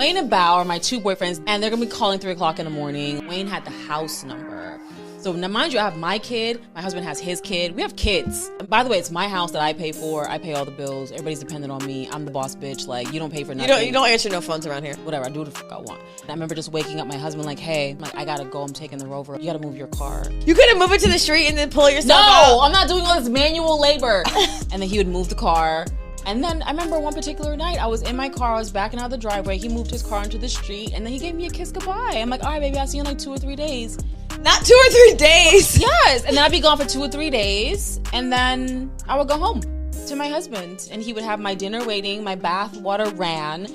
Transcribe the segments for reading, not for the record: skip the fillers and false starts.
Wayne and Bao are my two boyfriends, and they're gonna be calling 3 o'clock in the morning. Wayne had the house number. So now, mind you, I have my kid, my husband has his kid. We have kids. And by the way, it's my house that I pay for. I pay all the bills. Everybody's dependent on me. I'm the boss bitch. Like, you don't pay for nothing. You don't answer no phones around here. Whatever, I do what the fuck I want. And I remember just waking up my husband like, hey, I gotta go, I'm taking the Rover. You gotta move your car. You couldn't move it to the street and then pull it yourself No, out? I'm not doing all this manual labor. And then he would move the car. And then I remember one particular night, I was in my car, I was backing out of the driveway. He moved his car into the street, and then he gave me a kiss goodbye. I'm like, all right, baby, I'll see you in like 2 or 3 days. Not 2 or 3 days. Yes, and then I'd be gone for 2 or 3 days, and then I would go home to my husband, and he would have my dinner waiting, my bath water ran.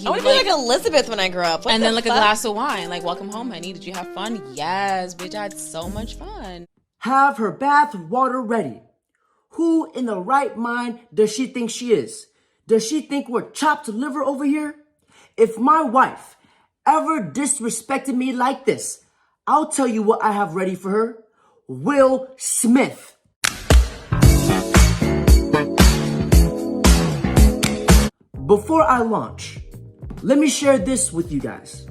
I want to be like Elizabeth when I grow up. And then like a glass of wine, like, welcome home, honey. Did you have fun? Yes, bitch, I had so much fun. Have her bath water ready. Who in the right mind does she think she is? Does she think we're chopped liver over here? If my wife ever disrespected me like this, I'll tell you what I have ready for her. Will Smith. Before I launch, let me share this with you guys.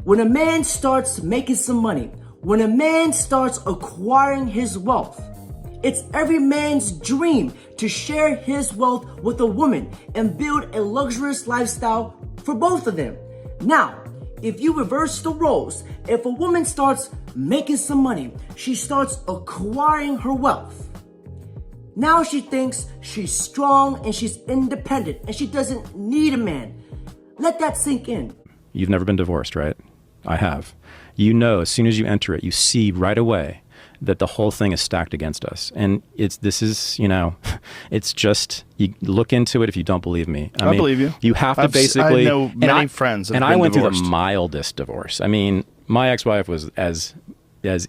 When a man starts making some money, when a man starts acquiring his wealth, it's every man's dream to share his wealth with a woman and build a luxurious lifestyle for both of them. Now, if you reverse the roles, if a woman starts making some money, she starts acquiring her wealth. Now she thinks she's strong and she's independent and she doesn't need a man. Let that sink in. You've never been divorced, right? I have. You know, as soon as you enter it, you see right away that the whole thing is stacked against us. And it's just, you look into it if you don't believe me. I mean, believe you. You have to basically. I know many friends that have been I went divorced. through the mildest divorce. I mean, my ex-wife was as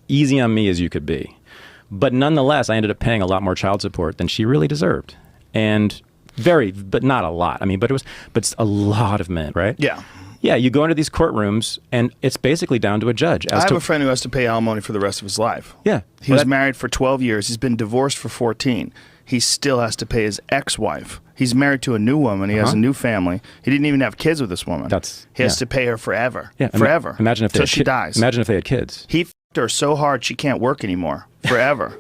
easy on me as you could be. But nonetheless, I ended up paying a lot more child support than she really deserved. And but not a lot. I mean, but it's a lot of men, right? Yeah. Yeah, you go into these courtrooms, and it's basically down to a judge. I have a friend who has to pay alimony for the rest of his life. Yeah. He was married for 12 years. He's been divorced for 14. He still has to pay his ex-wife. He's married to a new woman. He has a new family. He didn't even have kids with this woman. He has to pay her forever. Yeah. Forever. Imagine if she dies. Imagine if they had kids. He f***ed her so hard she can't work anymore. Forever.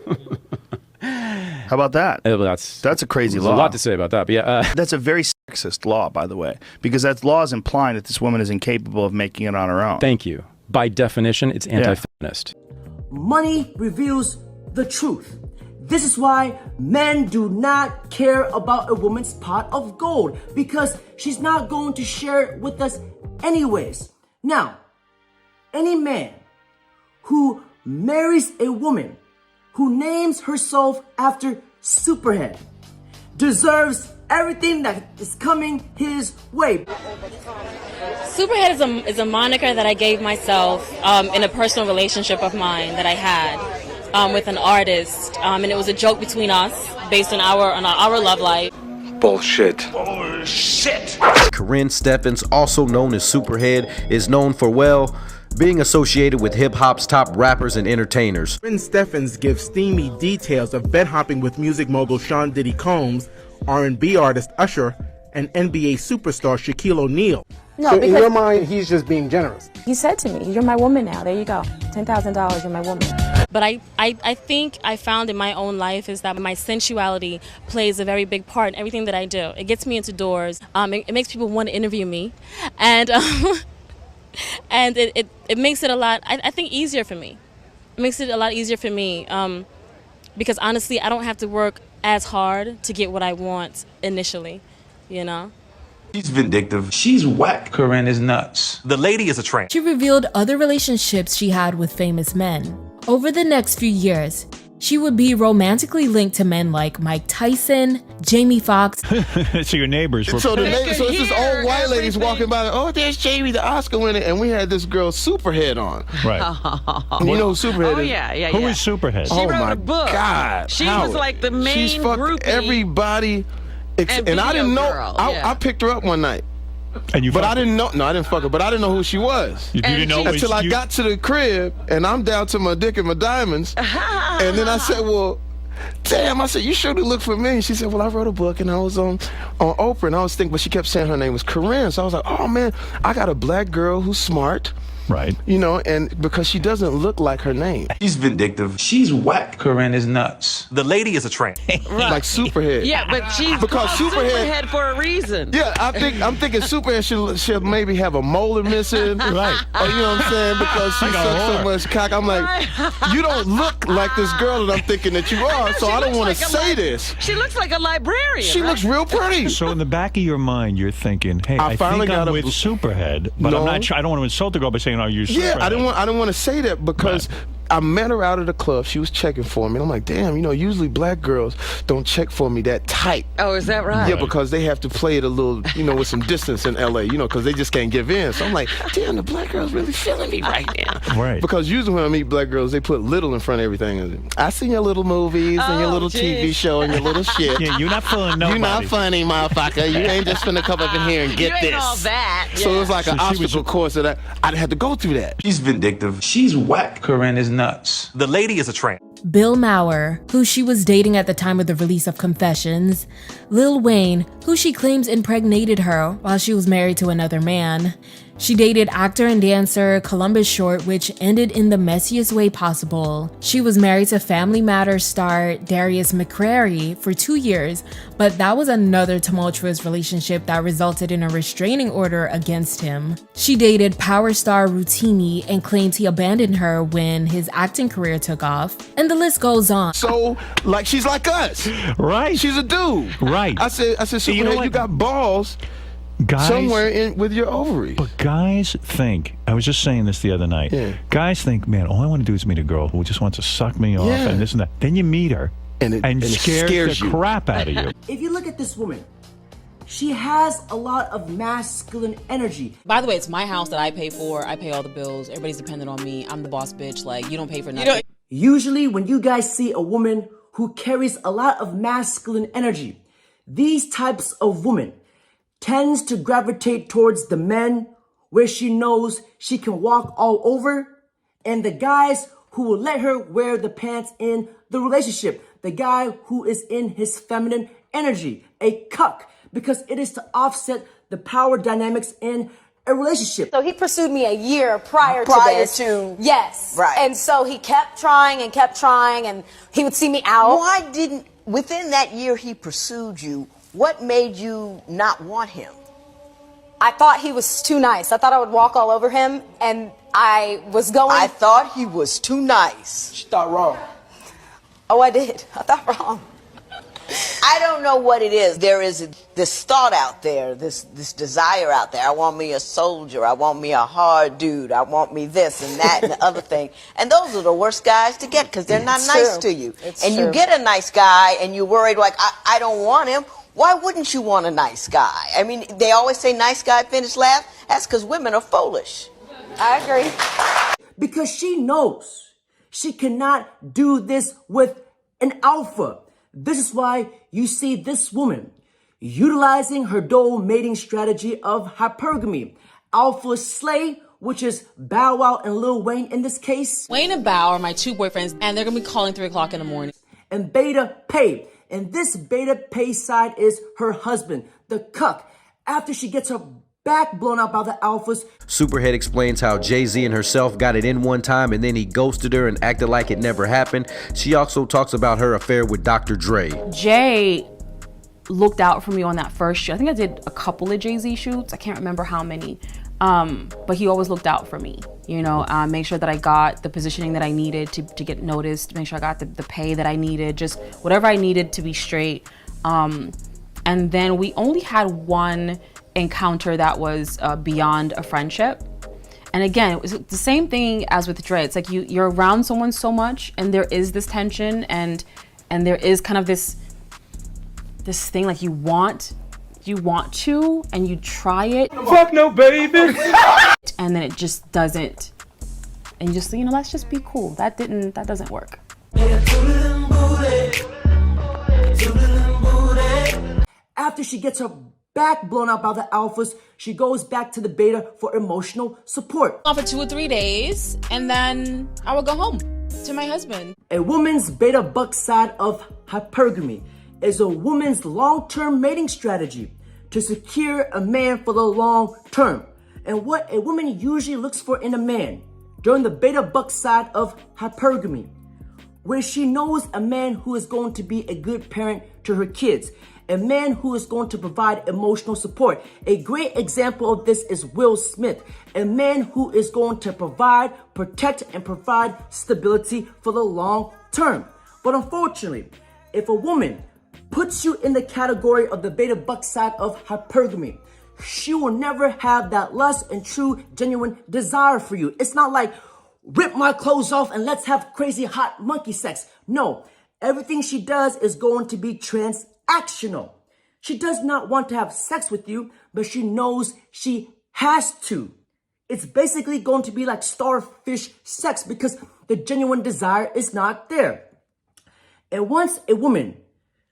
How about that? That's a crazy law. There's a lot to say about that, but yeah. That's a very sexist law, by the way, because that law is implying that this woman is incapable of making it on her own. Thank you. By definition, it's anti-feminist. Money reveals the truth. This is why men do not care about a woman's pot of gold, because she's not going to share it with us anyways. Now, any man who marries a woman who names herself after SuperHead deserves everything that is coming his way. SuperHead is a moniker that I gave myself in a personal relationship of mine that I had with an artist, and it was a joke between us based on our love life. Bullshit. Karrine Steffans, also known as SuperHead, is known for, well, being associated with hip-hop's top rappers and entertainers. Karrine Steffans gives steamy details of bed hopping with music mogul Sean Diddy Combs, R&B artist Usher, and NBA superstar Shaquille O'Neal. No, so in your mind, he's just being generous. He said to me, "You're my woman now. There you go. $10,000, you're my woman." But I think I found in my own life is that my sensuality plays a very big part in everything that I do. It gets me into doors. It makes people want to interview me, and and it makes it a lot, I think, easier for me. It makes it a lot easier for me because honestly, I don't have to work as hard to get what I want initially, you know? She's vindictive. She's whack. Karrine is nuts. The lady is a tramp. She revealed other relationships she had with famous men. Over the next few years, she would be romantically linked to men like Mike Tyson, Jamie Foxx. So your neighbors were... So it's this old white lady's walking by, oh, there's Jamie, the Oscar winner, and we had this girl SuperHead on. Right. You know who SuperHead is? Yeah. Who is SuperHead? She wrote a book. God. She was like the main She's fucked groupie. everybody. And I didn't know. Girl. I picked her up one night. And you but I didn't know. No, I didn't fuck her. But I didn't know who she was. You didn't know until I got to the crib, and I'm down to my dick and my diamonds. And then I said, "Well, damn, I said, you sure do look familiar. She said, well, I wrote a book and I was on Oprah, and I was thinking, but she kept saying her name was Karrine. So I was like, oh man, I got a black girl who's smart. Right. You know, and because she doesn't look like her name. She's vindictive. She's whack. Karrine is nuts. The lady is a tramp. Right. Like SuperHead. Yeah, but she's because called SuperHead for a reason. Yeah, I'm thinking SuperHead should maybe have a molar missing. Right. Or, you know what I'm saying? Because she sucks so much cock. I'm like, you don't look like this girl that I'm thinking that you are, so I don't want to say this. She looks like a librarian. She looks real pretty. So in the back of your mind, you're thinking, hey, I think I'm with SuperHead, but I'm not sure. I don't want to insult the girl by saying, oh, you're SuperHead. Yeah, I don't want to say that because I met her out at the club. She was checking for me. And I'm like, damn, you know, usually black girls don't check for me that tight. Oh, is that right? Yeah, because they have to play it a little, you know, with some distance in LA, you know, because they just can't give in. So I'm like, damn, the black girl's really feeling me right now. Right. Because usually when I meet black girls, they put little in front of everything. I seen your little movies and your little TV show and your little shit. Yeah, you're not feeling nobody. You're not funny, motherfucker. You ain't just finna come up in here and get you this. Ain't all that. So it was like an obstacle course that I had to go through that. She's vindictive. She's whack. Karrine is nuts. The lady is a tramp. Bill Maher, who she was dating at the time of the release of Confessions, Lil Wayne, who she claims impregnated her while she was married to another man. She dated actor and dancer Columbus Short, which ended in the messiest way possible. She was married to Family Matters star Darius McCrary for 2 years, but that was another tumultuous relationship that resulted in a restraining order against him. She dated power star Rutini and claims he abandoned her when his acting career took off, and the list goes on. So, like, she's like us. Right. She's a dude. Right. I said, SuperHead, you got balls. Guys, somewhere in with your ovaries. But guys think, I was just saying this the other night, guys think, man, all I want to do is meet a girl who just wants to suck me off and this and that. Then you meet her and it scares the crap out of you. If you look at this woman, she has a lot of masculine energy. By the way, it's my house that I pay for. I pay all the bills. Everybody's dependent on me. I'm the boss bitch. Like, you don't pay for nothing. Usually when you guys see a woman who carries a lot of masculine energy, these types of women tends to gravitate towards the men where she knows she can walk all over, and the guys who will let her wear the pants in the relationship, the guy who is in his feminine energy, a cuck, because it is to offset the power dynamics in a relationship. So he pursued me a year prior to this. Yes. Right. And so he kept trying, and he would see me out. Why didn't, within that year he pursued you, what made you not want him? I thought he was too nice. I thought I would walk all over him, and I was going... I thought he was too nice. She thought wrong. Oh, I did. I thought wrong. I don't know what it is. There is this thought out there, this desire out there. I want me a soldier. I want me a hard dude. I want me this and that and the other thing. And those are the worst guys to get because they're not nice to you. And you get a nice guy and you're worried like, I don't want him. Why wouldn't you want a nice guy? I mean, they always say nice guy finish last. That's because women are foolish. I agree. Because she knows she cannot do this with an alpha. This is why you see this woman utilizing her dual mating strategy of hypergamy. Alpha slay, which is Bow Wow and Lil Wayne in this case. Wayne and Bow are my two boyfriends, and they're gonna be calling 3 o'clock in the morning. And beta pay. And this beta pay side is her husband, the cuck. After she gets her back blown out by the alphas. SuperHead explains how Jay-Z and herself got it in one time and then he ghosted her and acted like it never happened. She also talks about her affair with Dr. Dre. Jay looked out for me on that first shoot. I think I did a couple of Jay-Z shoots. I can't remember how many. But he always looked out for me, you know, make sure that I got the positioning that I needed to get noticed, make sure I got the pay that I needed, just whatever I needed to be straight. And then we only had one encounter that was beyond a friendship. And again, it was the same thing as with Dre. It's like you're around someone so much and there is this tension and there is kind of this thing like you want to and you try it. Fuck no, baby. And then it just doesn't. And you just, you know, let's just be cool. That doesn't work. After she gets her back blown out by the alphas, she goes back to the beta for emotional support. For 2 or 3 days, and then I would go home. To my husband. A woman's beta buck side of hypergamy is a woman's long-term mating strategy to secure a man for the long term. And what a woman usually looks for in a man during the beta buck side of hypergamy, where she knows a man who is going to be a good parent to her kids, a man who is going to provide emotional support. A great example of this is Will Smith, a man who is going to provide, protect, and provide stability for the long term. But unfortunately, if a woman puts you in the category of the beta buck side of hypergamy, she will never have that lust and true, genuine desire for you. It's not like, rip my clothes off and let's have crazy hot monkey sex. No, everything she does is going to be transactional. She does not want to have sex with you, but she knows she has to. It's basically going to be like starfish sex because the genuine desire is not there. And once a woman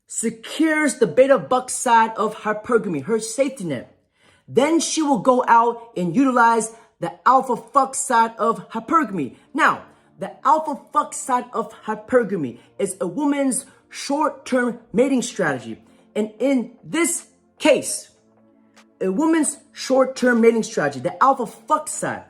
secures the beta buck side of hypergamy, her safety net, then she will go out and utilize the alpha fuck side of hypergamy. Now, the alpha fuck side of hypergamy is a woman's short-term mating strategy. And in this case, a woman's short-term mating strategy, the alpha fuck side,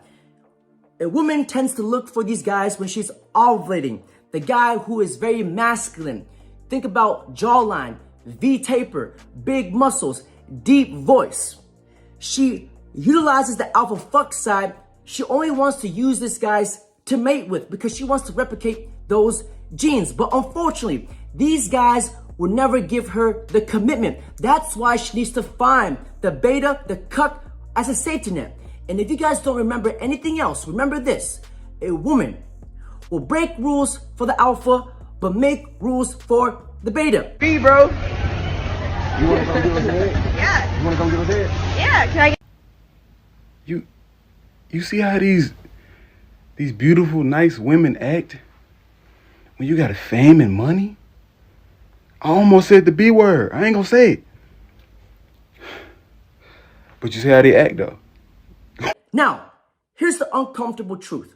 a woman tends to look for these guys when she's ovulating. The guy who is very masculine. Think about jawline, V-taper, big muscles, deep voice. She utilizes the alpha fuck side. She only wants to use these guys to mate with because she wants to replicate those genes. But unfortunately, these guys will never give her the commitment. That's why she needs to find the beta, the cuck, as a safety net. And if you guys don't remember anything else, remember this. A woman will break rules for the alpha, but make rules for the beta. B, bro. You want to come give us head? Yeah. You want to come give us head? Yeah. Can I get... You see how these beautiful, nice women act when you got fame and money? I almost said the B word. I ain't gonna say it. But you see how they act though. Now, here's the uncomfortable truth.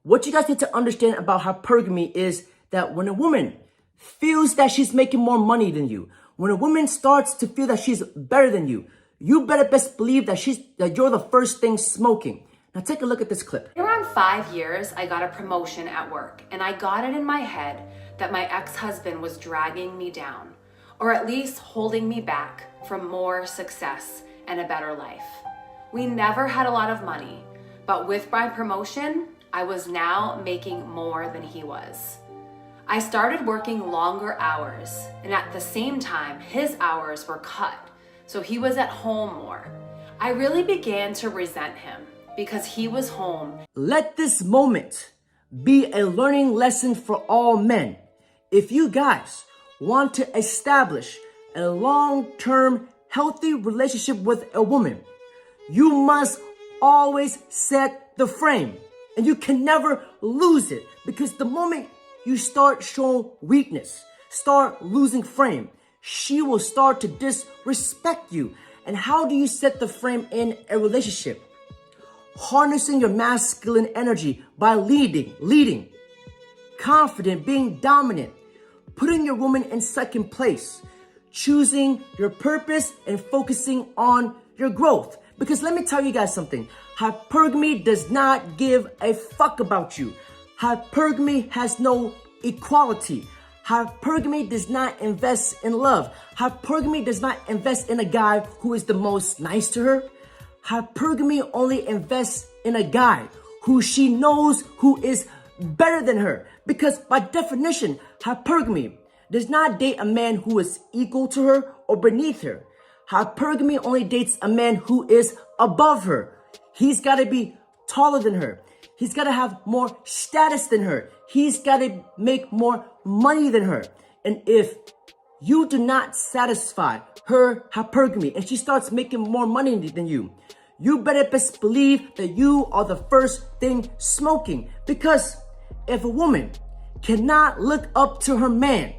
What you guys need to understand about hypergamy is that when a woman feels that she's making more money than you, when a woman starts to feel that she's better than you, you better best believe that you're the first thing smoking. Now take a look at this clip. Around 5 years, I got a promotion at work, and I got it in my head that my ex-husband was dragging me down, or at least holding me back from more success and a better life. We never had a lot of money, but with my promotion, I was now making more than he was. I started working longer hours, and at the same time, his hours were cut, so he was at home more. I really began to resent him because he was home. Let this moment be a learning lesson for all men. If you guys want to establish a long-term healthy relationship with a woman, you must always set the frame, and you can never lose it, because the moment you start showing weakness, start losing frame, she will start to disrespect you. And how do you set the frame in a relationship? Harnessing your masculine energy by leading, confident, being dominant, putting your woman in second place, choosing your purpose and focusing on your growth. Because let me tell you guys something. Hypergamy does not give a fuck about you. Hypergamy has no equality. Hypergamy does not invest in love. Hypergamy does not invest in a guy who is the most nice to her. Hypergamy only invests in a guy who she knows who is better than her. Because by definition, hypergamy does not date a man who is equal to her or beneath her. Hypergamy only dates a man who is above her. He's got to be taller than her. He's got to have more status than her. He's got to make more money than her. And if you do not satisfy her hypergamy and she starts making more money than you, you better best believe that you are the first thing smoking. Because if a woman cannot look up to her man,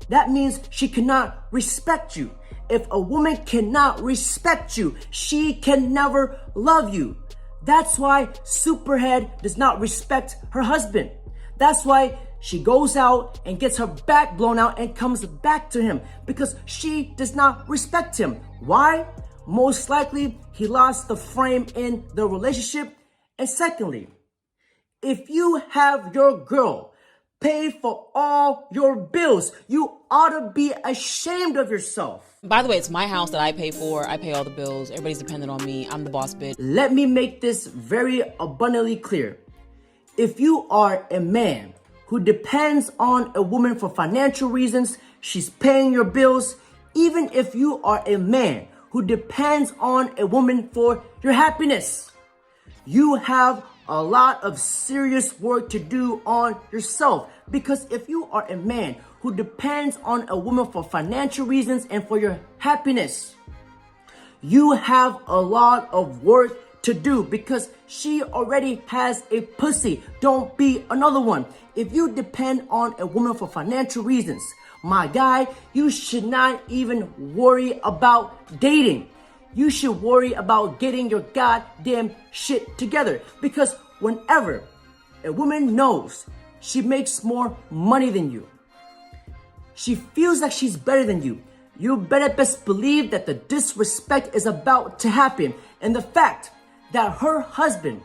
that means she cannot respect you. If a woman cannot respect you, she can never love you. That's why Superhead does not respect her husband. That's why she goes out and gets her back blown out and comes back to him, because she does not respect him. Why? Most likely, he lost the frame in the relationship. And secondly, if you have your girl pay for all your bills, you ought to be ashamed of yourself. By the way, it's my house that I pay for. I pay all the bills. Everybody's dependent on me. I'm the boss bitch. Let me make this very abundantly clear. If you are a man who depends on a woman for financial reasons, she's paying your bills. Even if you are a man who depends on a woman for your happiness, you have a lot of serious work to do on yourself. Because if you are a man who depends on a woman for financial reasons and for your happiness, you have a lot of work to do, because she already has a pussy. Don't be another one. If you depend on a woman for financial reasons, my guy, you should not even worry about dating. You should worry about getting your goddamn shit together. Because whenever a woman knows she makes more money than you, she feels like she's better than you, you better best believe that the disrespect is about to happen. And the fact that her husband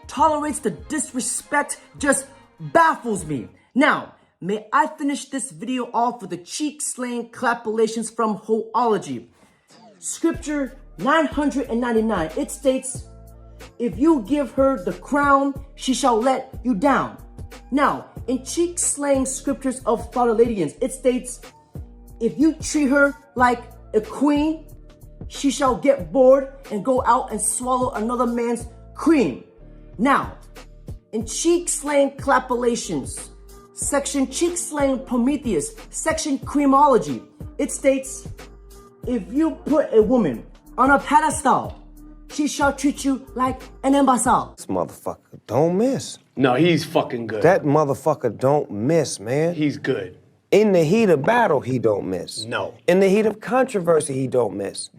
tolerates the disrespect just baffles me. Now, may I finish this video off with the cheek-slaying clapulations from Hoology. Scripture 999, it states, if you give her the crown, she shall let you down. Now, in cheek-slaying scriptures of Florida-Ladians, it states, if you treat her like a queen, she shall get bored and go out and swallow another man's cream. Now, in cheek-slaying clapulations, section cheek-slaying Prometheus, section creamology, it states, if you put a woman on a pedestal, she shall treat you like an imbecile. This motherfucker don't miss. No, he's fucking good. That motherfucker don't miss, man. He's good. In the heat of battle, he don't miss. No. In the heat of controversy, he don't miss.